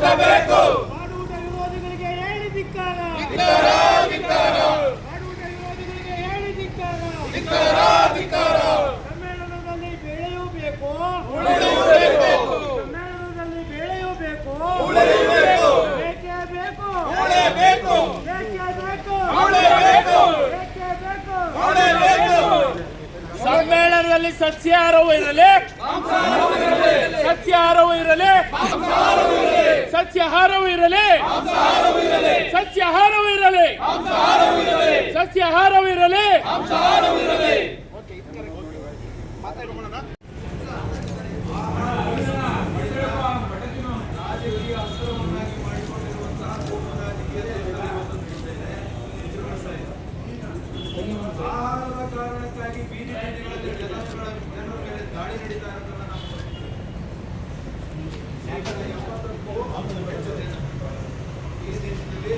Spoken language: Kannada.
ಆಡೂಟ ವಿರೋಧಿಗಳಿಗೆ ಹೇಳಿ ಧಿಕ್ಕಾರ, ಆಡೂಟ ವಿರೋಧಿಗಳಿಗೆ ಹೇಳಿ ಧಿಕ್ಕಾರ. ಸಮ್ಮೇಳನದಲ್ಲಿ ಬೆಳೆಯಬೇಕು, ಸಮ್ಮೇಳನದಲ್ಲಿ ಬೆಳೆಯಬೇಕು, ಬೇಕೇ ಬೇಕು, ಬೇಕೇ ಬೇಕು. ಸಮ್ಮೇಳನದಲ್ಲಿ ಸಸ್ಯಾಹಾರವೂ ಇರಲಿ, ಸಸ್ಯಾಹಾರವೂ ಇರಲಿ, ಸಸ್ಯಾಹಾರವೂ ಇರಲಿ, ಸಸ್ಯಾಹಾರವೂ ಇರಲಿ, ಸಸ್ಯಾಹಾರವೂ ಇರಲಿ. ಆಹಾರದ ಕಾರಣಕ್ಕಾಗಿ ಬೀದಿ ಬೀದಿಗಳಲ್ಲಿ ಜನರ ಮೇಲೆ ದಾಳಿ ನಡೀತಾ ಇರೋದನ್ನ ನಾವು ಈ ದೇಶದಲ್ಲಿ